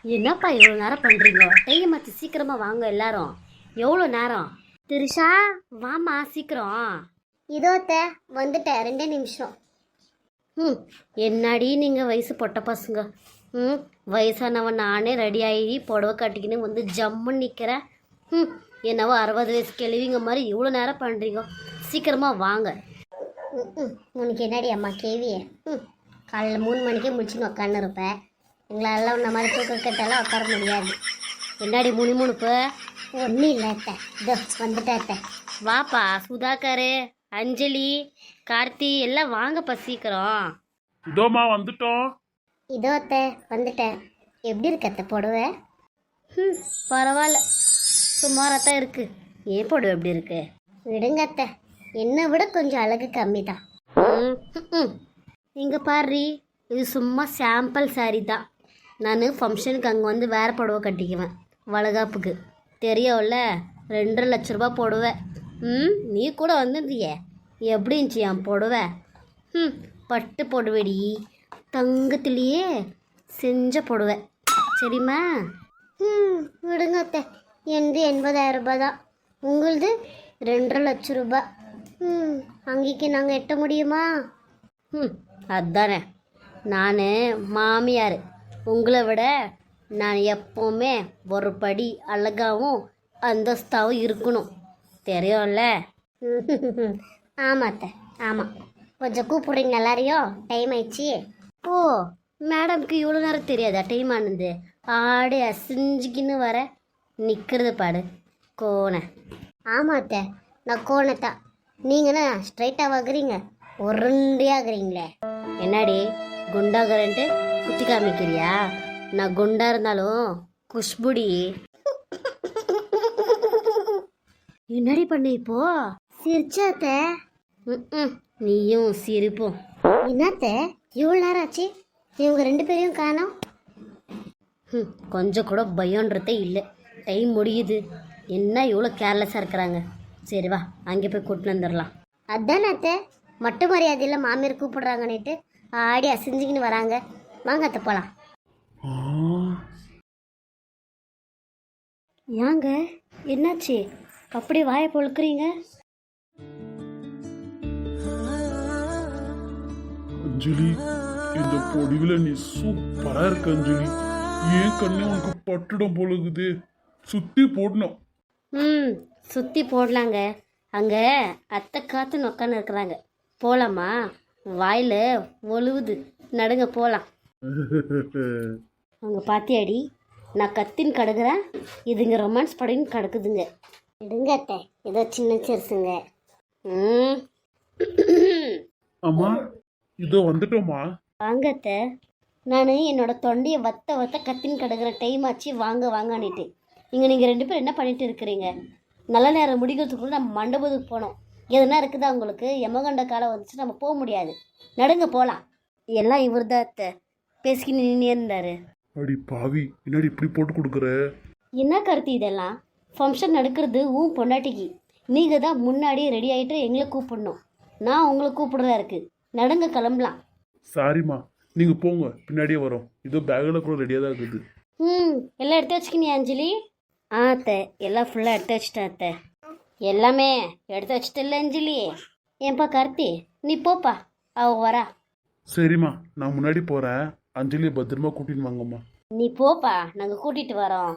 என்னப்பா இவ்வளோ நேரம் பண்ணுறீங்க? டைம் ஆச்சு, சீக்கிரமாக வாங்க எல்லாரும். எவ்வளோ நேரம்? திரிஷா, வாமா சீக்கிரம். இதோ அத்தை வந்துட்டேன், 2 நிமிஷம். என்னடி நீங்கள் வயசு பொட்ட பசங்க. வயசானவன் நானே ரெடி ஆகி புடவை கட்டிக்கின்னு வந்து ஜம்முன்னு நிற்கிறேன். என்னவோ 60 வயசு கிழவிங்க மாதிரி இவ்வளோ நேரம் பண்ணுறீங்க. சீக்கிரமாக வாங்க. உனக்கு என்னடி அம்மா கேவியே? காலைல 3 மணிக்கே முடிச்சுன்னு உட்காந்து இருப்பேன். எங்களால் உன்ன மாதிரி தூக்க கட்டாலாம் உட்கார முடியாது. என்னடி முணுமுணுப்பு? ஒன்றும் இல்லை அத்தை, இதோ வந்துட்டேன் அத்தை. வாப்பா சுதாகர், அஞ்சலி, கார்த்தி எல்லாம் வாங்கப்பா சீக்கிரம். இதோமா வந்துட்டோம். இதோ அத்தை வந்துட்டேன். எப்படி இருக்கு அத்தை புடவை? பரவாயில்ல, சுமாராக தான் இருக்கு. ஏன் போடுவேன் எப்படி இருக்கு? விடுங்க அத்தை, என்னை விட கொஞ்சம் அழகு கம்மி தான். இங்கே பாரு, இது சும்மா சாம்பிள் சாரி தான். நான் ஃபங்க்ஷனுக்கு அங்கே வந்து வேறு புடவை கட்டிக்குவேன், வளகாப்புக்கு. தெரியும்ல, 2.5 லட்ச ரூபா போடுவேன். நீ கூட வந்துருந்தியே, எப்படி இருந்துச்சு என் புடவை? பட்டு புடவைடி, தங்கத்துலேயே செஞ்ச புடவை, சரிம்மா? விடுங்க அத்தை, என்னது 80,000 ரூபாய் தான், உங்களுது 2.5 லட்ச ரூபாய். அங்கேக்கு நாங்கள் எட்ட முடியுமா? அதானே, நான் மாமியார். உங்களை விட நான் எப்போவுமே ஒரு படி அழகாகவும் அந்தஸ்தாகவும் இருக்கணும், தெரியும்ல? ஆமாம் அத்தை, ஆமாம். கொஞ்சம் கூப்பிடுறீங்க எல்லாரையும், டைம் ஆயிடுச்சு. ஓ, மேடம்க்கு இவ்வளோ நேரம் தெரியாதா டைம் ஆனது? ஆடி அசிஞ்சிக்கின்னு வர நிற்கிறது பாடு கோணை. ஆமாம் அத்தை, நான் கோணத்தான். நீங்கன்னா ஸ்ட்ரைட்டாக ஆகுறீங்க, உருண்டையாகிறீங்களே. என்னடி குண்டாகிறன்ட்டு குத்தி காமிக்கிறியா? நான் குண்டா இருந்தாலும் குஷ்புடி. என்னடி பண்ண இப்போ? சிரிச்சாத்த. நீயும் சிரிப்போம். என்னத்த இவ்வளோ நேரம் ஆச்சு, இவங்க 2 பேரையும் காணோம்? கொஞ்சம் கூட பயன்றதே இல்லை. டைம் முடியுது, என்ன இவ்வளோ கேர்லெஸ்ஸாக இருக்கிறாங்க. சரி வா, அங்கே போய் கூட்டின்னு வந்துடலாம். அதானே அத்தை, மட்டு மரியாதையில் மாமியார் கூப்பிடுறாங்கன்னுட்டு ஆடி அசிஞ்சிக்கின்னு வராங்க. வாங்க அத்தை போகலாம். ஏங்க என்னாச்சு அப்படி வாயை பொழுக்கிறீங்க? அஞ்சலி, இந்த பொடிவில் நீ சூப்பரா இருக்க அஞ்சலி. ஏன் கண்ணே உனக்கு பட்டுடம் போலகுது, சுத்தி போடணும். சுற்றி போடலாங்க. அங்கே அத்தை காத்து நொக்கான்னு இருக்கிறாங்க. போகலாமா? வாயில் ஒழுவுது, நடுங்க போகலாம். அவங்க பாத்தியாடி, நான் கத்தின்னு கிடக்குறேன், இதுங்க ரொமான்ஸ் படைன்னு கிடக்குதுங்க. விடுங்க அத்தை, ஏதோ சின்ன சிறுசுங்க. அம்மா இதோ வந்துட்டோமா. வாங்க அத்தை. நான் என்னோட தொண்டையை வத்த வத்த கத்தின்னு கிடக்குற டைம் ஆச்சு, வாங்க வாங்கன்னுட்டு. நீங்கள் 2 பேரும் என்ன பண்ணிட்டு இருக்கிறீங்க? நல்ல நேரம் முடிக்கிறதுக்குள்ள நம்ம மண்டபத்துக்கு போனோம். எதுனா இருக்குதா உங்களுக்கு? எமகண்ட காலம் வந்துச்சு, நம்ம போக முடியாது. நடுங்க போகலாம். எல்லாம் இவர் தான் அத்தை பேசிக்கின்னு நின்று இருந்தார். அடி பாவி, என்னடி இப்படி போட்டு கொடுக்குற? என்ன கருத்து இதெல்லாம்? ஃபங்க்ஷன் நடக்கிறது பொண்டாட்டிக்கு. நீங்கள் தான் முன்னாடியே ரெடி ஆகிட்டு எங்களை கூப்பிடணும். நான் உங்களை கூப்பிடுறதா இருக்குது. நடுங்க கிளம்பலாம். சாரிம்மா, நீங்க போங்க, பின்னாடியே வரோம். இதோ பேக்கில் கூட ரெடியாக தான் இருக்குது. எல்லாம் எடுத்து வச்சுக்கினியா அஞ்சலி? அத்தை எல்லாம் ஃபுல்லாக எடுத்து வச்சுட்டேன் அத்தை. எல்லாமே எடுத்து வச்சுட்டு இல்லை அஞ்சலி? ஏன்பா கார்த்தி, நீ போப்பா, அவ வரா. சரிம்மா, நான் முன்னாடி போறேன். அஞ்சலியை பத்திரமா கூட்டின்னு வாங்கம்மா. நீ போப்பா, நாங்கள் கூட்டிகிட்டு வரோம்.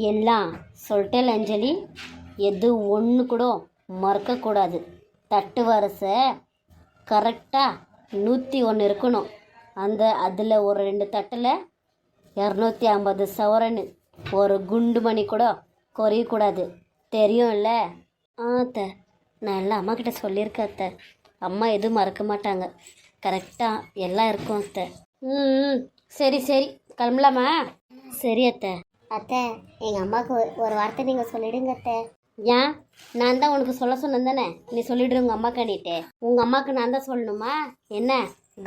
எல்லாம் சொல்லிட்டேன் அஞ்சலி, எது ஒன்று கூட மறக்கக்கூடாது. தட்டு வரிசை கரெக்டாக 101 இருக்கணும். அதில் ஒரு 2 தட்டில் 250 சவரன், ஒரு குண்டு மணி கூட குறையக்கூடாது, தெரியும்ல? அத்தை, நான் எல்லாம் அம்மா கிட்ட சொல்லியிருக்கேன் அத்தை. அம்மா எதுவும் மறக்க மாட்டாங்க, கரெக்டாக எல்லாம் இருக்கும் அத்தை. சரி சரி, கிளம்பலாமா? சரி அத்தை. அத்தை, எங்கள் அம்மாவுக்கு ஒரு வார்த்தை நீங்கள் சொல்லிடுங்க அத்தை. ஏன்? நான் தான் உனக்கு சொல்ல சொன்னேன் தானே, நீ சொல்லிவிடு உங்கள் அம்மா கண்ணிட்டு. உங்கள் அம்மாவுக்கு நான் தான் சொல்லணுமா என்ன?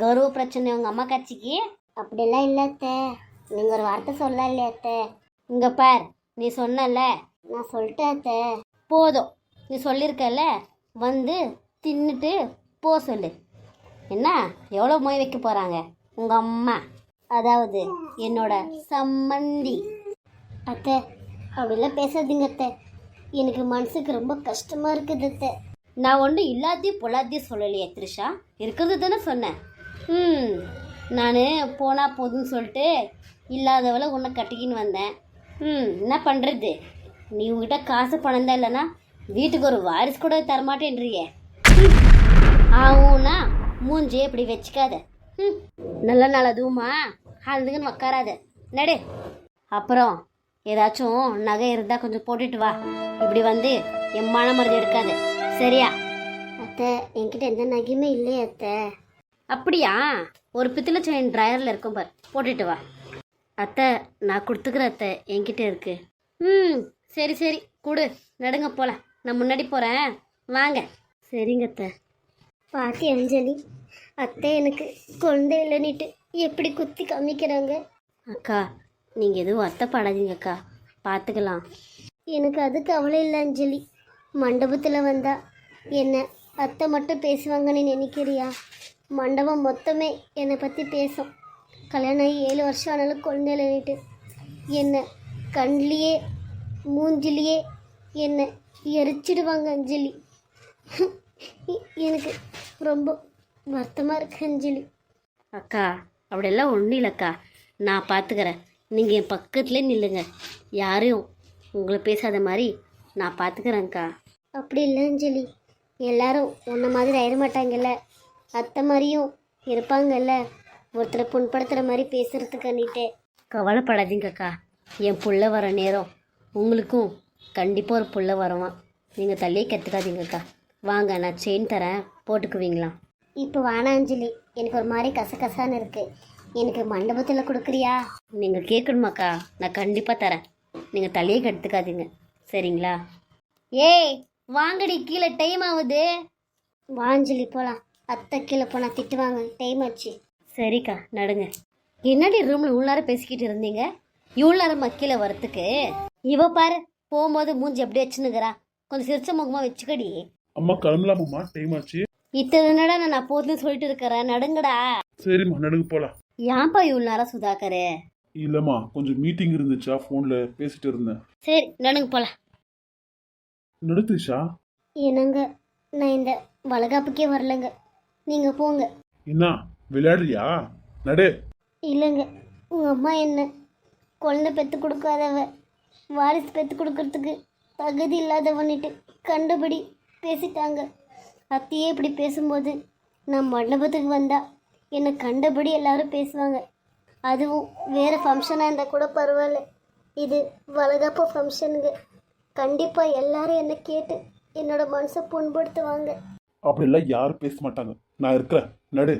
கௌரவ பிரச்சனை உங்கள் அம்மா கட்சிக்கு? அப்படிலாம் இல்லை அத்தை, நீங்கள் ஒரு வார்த்தை சொல்ல இல்லையா அத்தை? இங்கே பார், நீ சொன்னல, நான் சொல்லிட்டேன் அத்தை. போதும், நீ சொல்லியிருக்கல, வந்து தின்னுட்டு போ சொல்லு. என்ன எவ்வளோ மொய் வைக்க போகிறாங்க உங்கள் அம்மா, அதாவது என்னோட சம்மந்தி. அத்தை அப்படிலாம் பேசாதீங்க அத்தை, எனக்கு மனசுக்கு ரொம்ப கஷ்டமாக இருக்குது அத்தை. நான் ஒன்றும் இல்லாத்தையும் பொல்லாத்தையும் சொல்லலையே த்ரிஷா, இருக்கிறது தானே சொன்னேன். நான் போனால் போதும்னு சொல்லிட்டு இல்லாதவளை உன்னை கட்டிக்கின்னு வந்தேன். என்ன பண்ணுறது, நீ உங்ககிட்ட காசு பணம் தான் இல்லைன்னா வீட்டுக்கு ஒரு வாரிசு கூட தரமாட்டேன்றியே. ஆகும்னா மூஞ்சி இப்படி வச்சுக்காத. நல்ல நாள் அதுவுமா அதுங்கன்னு உக்காராத நடு. அப்புறம் ஏதாச்சும் நகை இருந்தால் கொஞ்சம் போட்டுட்டு வா, இப்படி வந்து என் மான மருந்து எடுக்காத சரியா? அத்தை என்கிட்ட எந்த நகையுமே இல்லையே அத்தை. அப்படியா? ஒரு பித்தளை செயின் ட்ரையரில் இருக்கும் பார், போட்டுட்டு வா. அத்தை நான் கொடுத்துக்கிறேன் அத்தை, என்கிட்ட இருக்கு. சரி சரி கொடு, நடுங்க போகலாம். நான் முன்னாடி போகிறேன் வாங்க. சரிங்க அத்தை. பாத்தி அஞ்சலி, அத்தை எனக்கு குழந்தை இல்லைன்னுட்டு எப்படி குத்தி காமிக்கிறாங்க. அக்கா நீங்கள் எதுவும் வருத்தப்படாதீங்க அக்கா, பார்த்துக்கலாம். எனக்கு அது கவலை இல்லை அஞ்சலி. மண்டபத்தில் வந்தா என்ன அத்தை மட்டும் பேசுவாங்கன்னு நினைக்கிறியா? மண்டபம் மொத்தமே என்னை பற்றி பேசும். கல்யாணம் ஆகி 7 வருஷம் ஆனாலும் குழந்தை இல்லைன்னுட்டு என்னை கண்லேயே மூஞ்சிலேயே என்னை எரிச்சிடுவாங்க அஞ்சலி. எனக்கு ரொம்ப வருத்தமாக இருக்கு அஞ்சலி. அக்கா அப்படியெல்லாம் ஒன்றும் இல்லைக்கா, நான் பார்த்துக்கிறேன். நீங்கள் என் பக்கத்துலேயே நில்லுங்க, யாரையும் உங்களை பேசாத மாதிரி நான் பார்த்துக்கிறேன்க்கா. அப்படி இல்லை அஞ்சலி, எல்லாரும் உன்ன மாதிரி ஆயிட மாட்டாங்கல்ல, அத்தை மாதிரியும் இருப்பாங்கல்ல, ஒருத்தரை புண்படுத்துகிற மாதிரி பேசுகிறதுக்கானிட்டே. கவலைப்படாதீங்கக்கா, என் புள்ள வர நேரம் உங்களுக்கும் கண்டிப்பாக ஒரு புள்ள வருவான். நீங்கள் தள்ளியே கற்றுக்காதீங்கக்கா. வாங்க நான் செயின் தரேன், போட்டுக்குவீங்களா? இப்போ வானா அஞ்சலி, எனக்கு ஒரு மாதிரி கசகசான்னு இருக்குது. எனக்கு மண்டபத்தில் கொடுக்குறியா? நீங்கள் கேட்கணுமாக்கா? நான் கண்டிப்பாக தரேன், நீங்கள் தள்ளியே கற்றுக்காதீங்க சரிங்களா? ஏய் வாங்கடி, கீழே டைம் ஆகுது. வா அஞ்சலி போகலாம். அத்தை கீழே போனால் திட்டுவாங்க, டைம் ஆச்சு. சரிக்கா நடுங்க. என்னடி ரூமில் உள்ளார பேசிக்கிட்டு இருந்தீங்க, இவ்வளோ நேரம் கீழே வரத்துக்கு? இவ பாரு போகும்போது மூஞ்சி எப்படி வச்சுன்னுக்கிறா, கொஞ்சம் சிரிச்ச முகமாக வச்சுக்கடி. அம்மா கிளம்பலாமாம்மா, டைம் ஆச்சு. இத்தனைடா நான் போதுன்னு சொல்லிட்டு இருக்கிறேன், நடுங்கடா. சரிம்மா நடுங்க போகலாம். ஏன்பா இவ்வளோ நேரம் சுதாகரு? இல்லைம்மா கொஞ்சம் மீட்டிங் இருந்துச்சா, ஃபோனில் பேசிட்டு இருந்தேன். சரி நடுங்க போகலாம். நடுத்துச்சா? என்னங்க நான் இந்த வளகாப்புக்கே வரலங்க, நீங்கள் போங்க. என்ன விளையாடுறியா? நடு. இல்லைங்க, உங்கள் அம்மா என்ன குழந்தை பெற்று கொடுக்காதவ, வாரிசு பெற்று கொடுக்கறதுக்கு தகுதி இல்லாதவன்னுட்டு கண்டபடி பேசிட்டாங்க. அத்தையே இப்படி பேசும்போது நான் மண்டபத்துக்கு வந்தா என்னை கண்டபடி எல்லாரும் பேசுவாங்க. அதுவும் வேறு ஃபங்க்ஷனாக இருந்தால் கூட பரவாயில்ல, இது வளகாப்பு ஃபங்க்ஷனுங்க. கண்டிப்பாக எல்லாரும் என்னை கேட்டு என்னோட மனசை புண்படுத்துவாங்க. அப்படிலாம் யாரும் பேச மாட்டாங்க, நான் இருக்கிறேன். நடு.